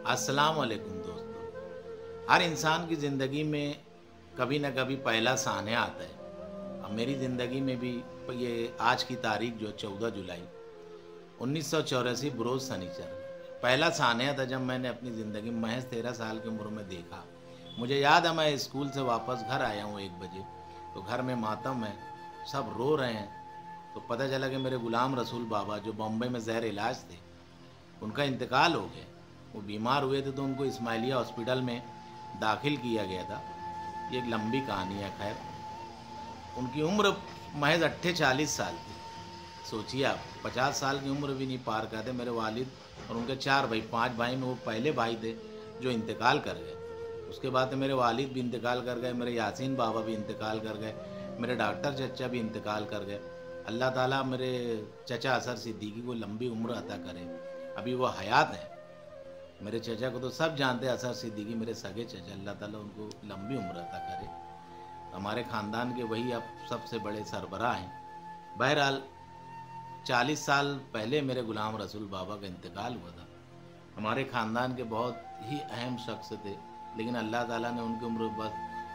अस्सलाम वालेकुम दोस्तों। हर इंसान की ज़िंदगी में कभी न कभी पहला सान्या आता है। अब मेरी ज़िंदगी में भी ये आज की तारीख जो 14 जुलाई 1984 बरोज़ शनिचर पहला सान्या था जब मैंने अपनी ज़िंदगी में महज 13 साल की उम्र में देखा। मुझे याद है मैं स्कूल से वापस घर आया हूँ 1 बजे, तो घर में मातम है, सब रो रहे हैं। तो पता चला कि मेरे गुलाम रसूल बाबा जो बॉम्बे में ज़ेर इलाज थे, उनका इंतकाल हो गया। वो बीमार हुए थे तो उनको इस्माइलिया हॉस्पिटल में दाखिल किया गया था। ये एक लंबी कहानी है। खैर, उनकी उम्र महज 48 साल थी। सोचिए आप, 50 साल की उम्र भी नहीं पार करते। मेरे वालिद और उनके 4 भाई, 5 भाई में वो पहले भाई थे जो इंतकाल कर गए। उसके बाद मेरे वालिद भी इंतकाल कर गए, मेरे यासीन बाबा भी इंतकाल कर गए, मेरे डॉक्टर चचा भी इंतकाल कर गए। अल्लाह ताला मेरे चचा असर सिद्दीकी को लंबी उम्र अता करे। अभी वो हयात हैं। मेरे चचा को तो सब जानते हैं, असर सिद्दीकी मेरे सगे चचा, अल्लाह ताला उनको लंबी उम्र अता करे। हमारे ख़ानदान के वही अब सबसे बड़े सरबराह हैं। बहरहाल 40 साल पहले मेरे गुलाम रसूल बाबा का इंतकाल हुआ था। हमारे ख़ानदान के बहुत ही अहम शख्स थे, लेकिन अल्लाह ताला ने उनकी उम्र बस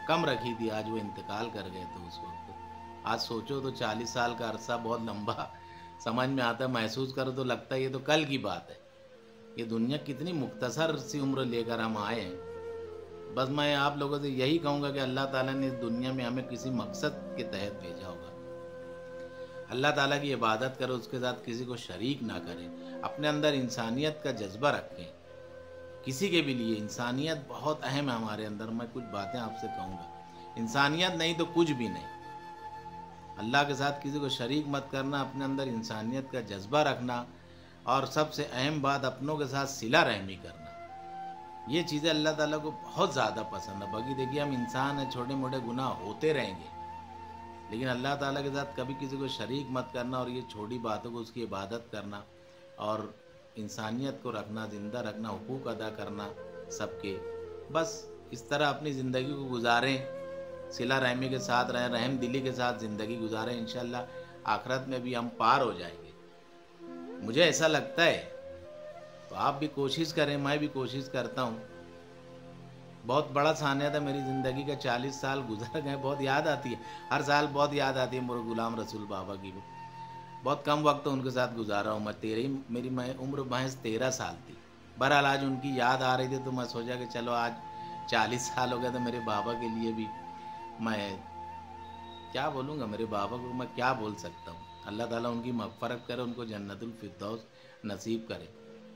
कम रखी थी। आज वो इंतकाल कर गए थे उस वक्त। आज सोचो तो 40 साल का अरसा बहुत लंबा समझ में आता है, महसूस करो तो लगता है ये तो कल की बात है। ये दुनिया कितनी मुख्तसर सी उम्र लेकर हम आए हैं। बस मैं आप लोगों से यही कहूँगा कि अल्लाह ताला ने इस दुनिया में हमें किसी मकसद के तहत भेजा होगा। अल्लाह ताला की इबादत करो, उसके साथ किसी को शरीक ना करें, अपने अंदर इंसानियत का जज्बा रखें। किसी के भी लिए इंसानियत बहुत अहम है हमारे अंदर। मैं कुछ बातें आपसे कहूँगा, इंसानियत नहीं तो कुछ भी नहीं। अल्लाह के साथ किसी को शरीक मत करना, अपने अंदर इंसानियत का जज्बा रखना, और सबसे अहम बात अपनों के साथ सिला रहमी करना। ये चीज़ें अल्लाह ताला को बहुत ज़्यादा पसंद है। बाकी देखिए, हम इंसान हैं, छोटे मोटे गुनाह होते रहेंगे, लेकिन अल्लाह ताला के साथ कभी किसी को शरीक मत करना, और ये छोटी बातों को उसकी इबादत करना, और इंसानियत को रखना, ज़िंदा रखना, हुकूक अदा करना सबके। बस इस तरह अपनी ज़िंदगी को गुजारें, सिला रहमी के साथ रहें, रहम दिली के साथ ज़िंदगी गुजारें। इंशाल्लाह आखिरत में भी हम पार हो जाएंगे, मुझे ऐसा लगता है। तो आप भी कोशिश करें, मैं भी कोशिश करता हूँ। बहुत बड़ा सान्या था मेरी ज़िंदगी का, 40 साल गुजर गए। बहुत याद आती है, हर साल बहुत याद आती है मेरे गुलाम रसूल बाबा की। बहुत कम वक्त उनके साथ गुजारा हूँ मैं। मेरी उम्र महज 13 साल थी। बहरहाल आज उनकी याद आ रही थी तो मैं सोचा कि चलो आज 40 साल हो गए तो मेरे बाबा के लिए भी मैं क्या बोलूँगा, मेरे बाबा को मैं क्या बोल सकता हूँ। अल्लाह ताला उनकी मग़फ़रत करे, उनको जन्नतुल फिरदौस नसीब करे।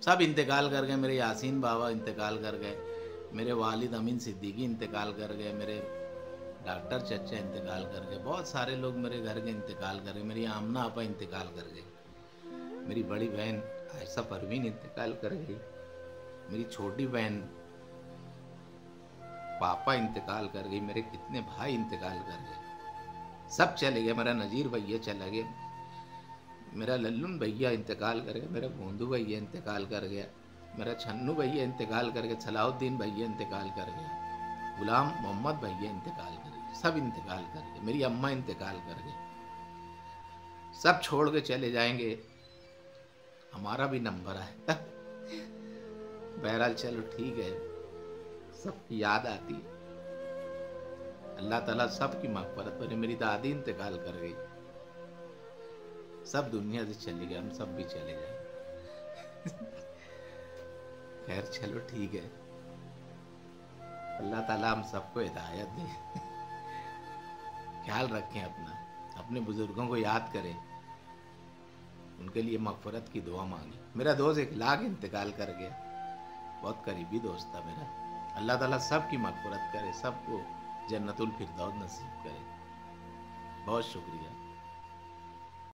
सब इंतकाल कर गए। मेरे यासीन बाबा इंतकाल कर गए, मेरे वालिद अमीन सिद्दीकी इंतकाल कर गए, मेरे डॉक्टर चचा इंतकाल कर गए, बहुत सारे लोग मेरे घर के इंतकाल कर गए। मेरी आमना आपा इंतकाल कर गई, मेरी बड़ी बहन आयशा परवीन इंतकाल कर गई, मेरी छोटी बहन पापा इंतकाल कर गई, मेरे कितने भाई इंतकाल कर गए, सब चले गए। मेरा नज़ीर भैया चला गया, मेरा लल्लुन भैया इंतकाल कर गया, मेरा भोंदू भैया इंतकाल कर गया, मेरा छन्नू भैया इंतकाल कर गया, सलाउद्दीन भैया इंतकाल कर गया, गुलाम मोहम्मद भैया इंतकाल कर गए, सब इंतकाल कर गए। मेरी अम्मा इंतकाल कर गए, सब छोड़ के चले जाएंगे, हमारा भी नंबर आएगा। बहरहाल चलो ठीक है, सबकी याद आती है। अल्लाह ताला सबकी मग़फ़रत करे। मेरी दादी इंतकाल कर गई, सब दुनिया से चली गए, हम सब भी चले जाए। खैर चलो ठीक है, अल्लाह ताला हम सबको हिदायत दे। ख्याल रखें अपना, अपने बुजुर्गों को याद करें, उनके लिए मग़फ़रत की दुआ मांगी। मेरा दोस्त इखलाक इंतकाल कर गया, बहुत करीबी दोस्त था मेरा। अल्लाह ताला सबकी मग़फ़रत करे, सबको जन्नतुल फिरदौस नसीब करे। बहुत शुक्रिया।